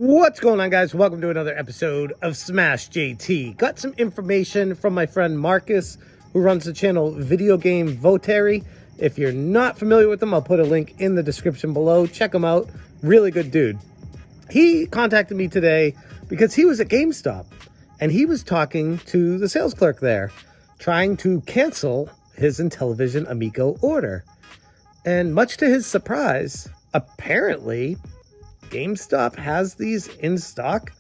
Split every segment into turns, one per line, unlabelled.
What's going on, guys? Welcome to another episode of Smash JT. Got some information from my friend Marcus, who runs the channel Video Game Votary. If you're not familiar with him, I'll put a link in the description below. Check him out. Really good dude. He contacted me today because he was at GameStop and he was talking to the sales clerk there, trying to cancel his Intellivison Amico order. And much to his surprise, apparently GameStop has these in stock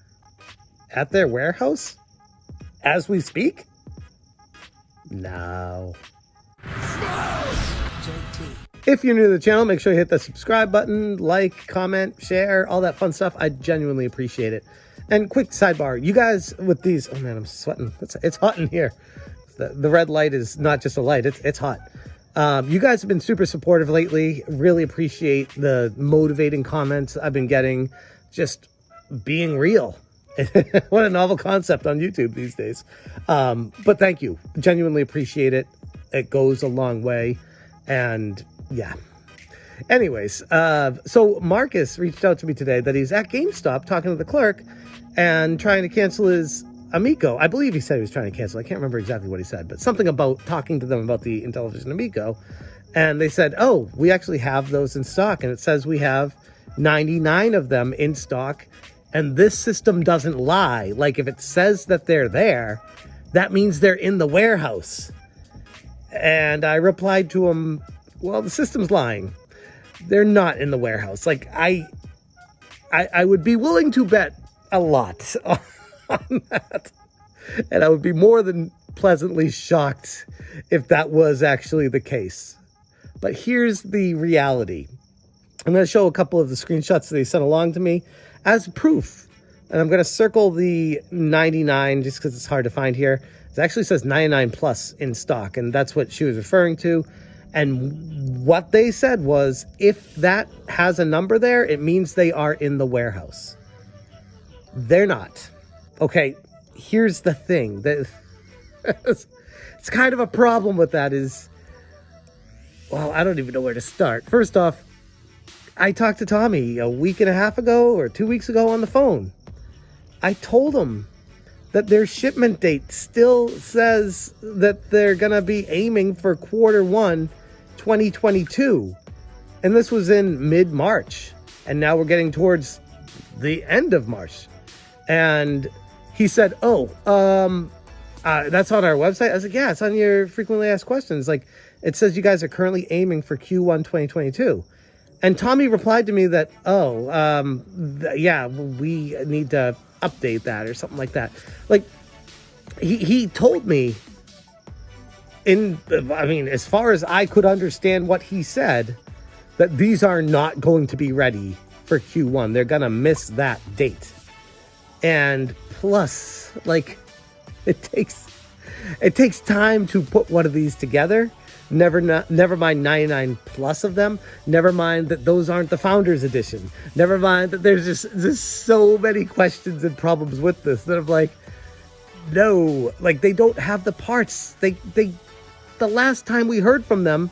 at their warehouse as we speak? No. If you're new to the channel, make sure you hit the subscribe button, like, comment, share, all that fun stuff. I genuinely appreciate it. And quick sidebar, you guys with these, oh man, I'm sweating. It's hot in here. The red light is not just a light, it's hot. You guys have been super supportive lately. Really appreciate the motivating comments I've been getting. Just being real. What a novel concept on YouTube these days. But thank you. Genuinely appreciate it. It goes a long way. And yeah. Anyways, so Marcus reached out to me today that he's at GameStop talking to the clerk and trying to cancel his Amico. I believe he said he was trying to cancel. I can't remember exactly what he said, but something about talking to them about the Intellivision Amico. And they said, oh, we actually have those in stock. And it says we have 99 of them in stock. And this system doesn't lie. Like if it says that they're there, that means they're in the warehouse. And I replied to him, well, the system's lying. They're not in the warehouse. Like I would be willing to bet a lot on that. And I would be more than pleasantly shocked if that was actually the case. But here's the reality. I'm going to show a couple of the screenshots that they sent along to me as proof. And I'm going to circle the 99 just because it's hard to find here. It actually says 99 plus in stock, and that's what she was referring to. And what they said was, if that has a number there, it means they are in the warehouse. They're not. Okay, here's the thing. It's kind of a problem with that is, well, I don't even know where to start. First off, I talked to Tommy a week and a half ago or 2 weeks ago on the phone. I told him that their shipment date still says that they're going to be aiming for Q1 2022. And this was in mid-March. And now we're getting towards the end of March. And he said, that's on our website. I was like, yeah, it's on your frequently asked questions. Like, it says you guys are currently aiming for Q1 2022. And Tommy replied to me that, yeah, we need to update that or something like that. Like, he told me, as far as I could understand what he said, that these are not going to be ready for Q1. They're going to miss that date. And plus, like, it takes time to put one of these together. Never mind 99 plus of them. Never mind that those aren't the Founders Edition. Never mind that there's just so many questions and problems with this that I'm like, no, like they don't have the parts. The last time we heard from them,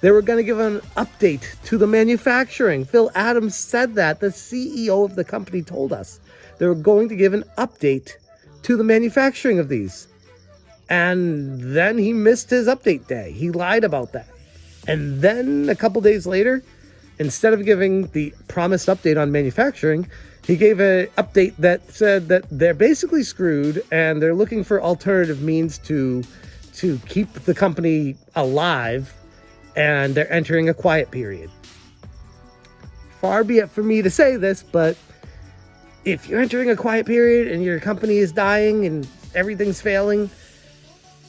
they were going to give an update to the manufacturing. Phil Adams said that. The CEO of the company told us they were going to give an update to the manufacturing of these. And then he missed his update day. He lied about that. And then a couple days later, instead of giving the promised update on manufacturing, he gave an update that said that they're basically screwed and they're looking for alternative means to keep the company alive, and they're entering a quiet period. Far be it for me to say this, but if you're entering a quiet period and your company is dying and everything's failing,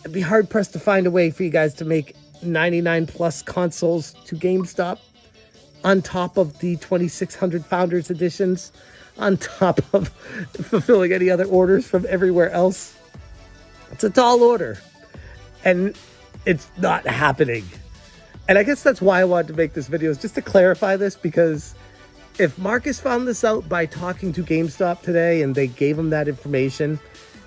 it'd be hard pressed to find a way for you guys to make 99 plus consoles to GameStop on top of the 2600 Founders Editions, on top of fulfilling any other orders from everywhere else. It's a tall order, and it's not happening. And I guess that's why I wanted to make this video, is just to clarify this, because if Marcus found this out by talking to GameStop today and they gave him that information,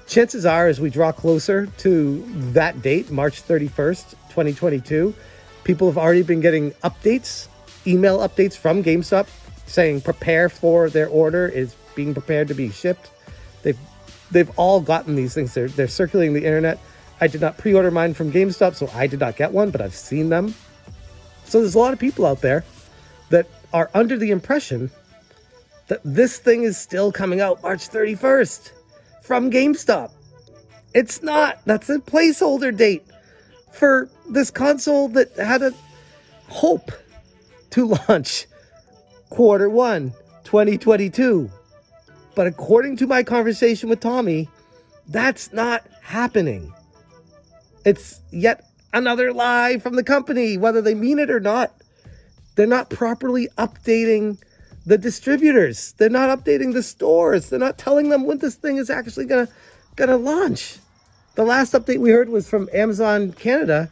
chances are, as we draw closer to that date, March 31st, 2022, people have already been getting updates, email updates from GameStop saying prepare for their order is being prepared to be shipped. They've all gotten these things. They're circulating the internet. I did not pre-order mine from GameStop, so I did not get one, but I've seen them. So there's a lot of people out there that are under the impression that this thing is still coming out March 31st from GameStop. It's not. That's a placeholder date for this console that had a hope to launch Q1 2022. But according to my conversation with Tommy, that's not happening. It's yet another lie from the company, whether they mean it or not. They're not properly updating the distributors. They're not updating the stores. They're not telling them when this thing is actually gonna launch. The last update we heard was from Amazon Canada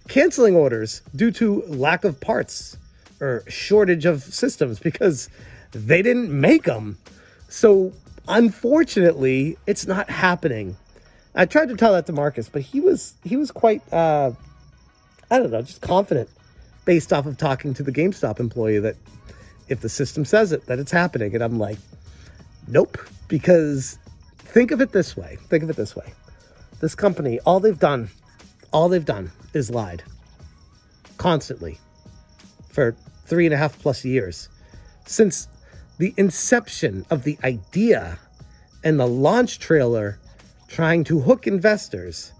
canceling orders due to lack of parts or shortage of systems because they didn't make them. So unfortunately, it's not happening. I tried to tell that to Marcus, but he was quite I don't know, just confident based off of talking to the GameStop employee that if the system says it, that it's happening. And I'm like, nope, because think of it this way. This company, all they've done is lied constantly for 3.5+ years. Since the inception of the idea and the launch trailer trying to hook investors,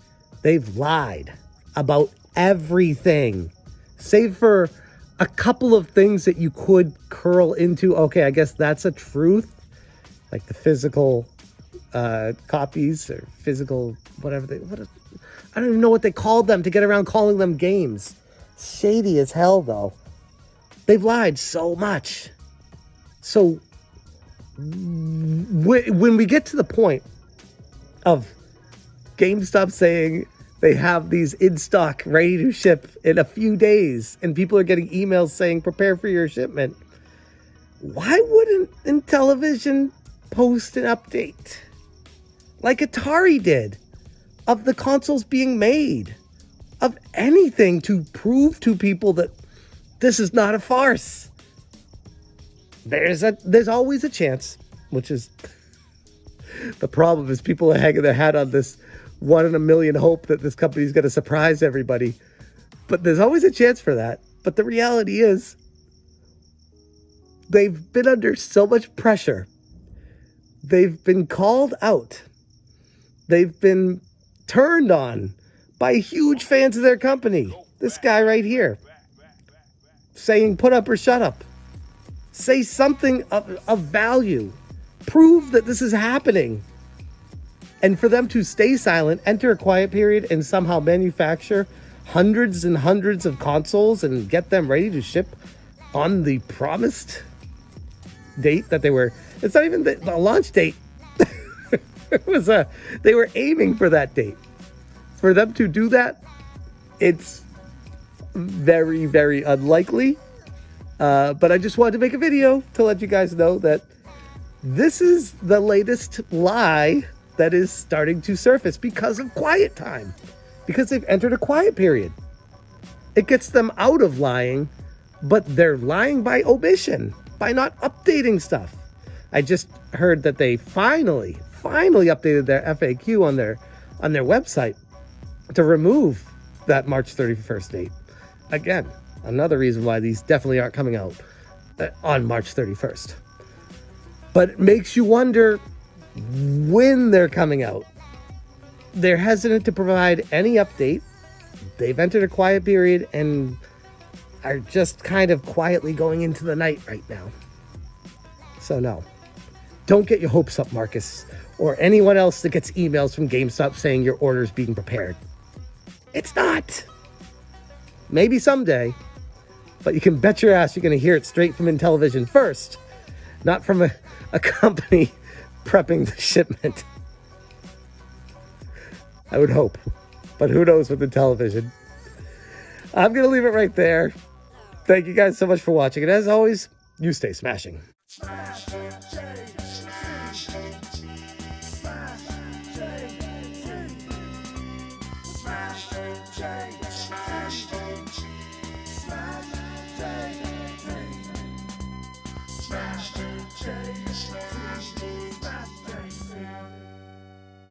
they've lied about everything, save for a couple of things that you could curl into, okay, I guess that's a truth, like the physical copies or physical whatever I don't even know what they called them to get around calling them games. Shady as hell, though. They've lied so much. So when we get to the point of GameStop saying they have these in stock ready to ship in a few days and people are getting emails saying prepare for your shipment, why wouldn't Intellivision post an update like Atari did of the consoles being made, of anything to prove to people that this is not a farce? There's always a chance, which is the problem, is people are hanging their hat on this 1 in a million hope that this company is going to surprise everybody. But there's always a chance for that. But the reality is they've been under so much pressure. They've been called out. They've been turned on by huge fans of their company. This guy right here saying put up or shut up. Say something of value. Prove that this is happening. And for them to stay silent, enter a quiet period, and somehow manufacture hundreds and hundreds of consoles and get them ready to ship on the promised date that they were. It's not even the launch date. They were aiming for that date. For them to do that, it's very, very unlikely. But I just wanted to make a video to let you guys know that this is the latest lie that is starting to surface because of quiet time, because they've entered a quiet period. It gets them out of lying, but they're lying by omission, by not updating stuff. I just heard that they finally updated their FAQ on their website to remove that March 31st date. Again, another reason why these definitely aren't coming out on March 31st. But it makes you wonder when they're coming out. They're hesitant to provide any update. They've entered a quiet period and are just kind of quietly going into the night right now. So no, don't get your hopes up, Marcus, or anyone else that gets emails from GameStop saying your order's being prepared. It's not. Maybe someday, but you can bet your ass you're going to hear it straight from Intellivision first, not from a company prepping the shipment. I would hope, but who knows with Intellivision. I'm going to leave it right there. Thank you guys so much for watching, and as always, you stay smashing. Smash,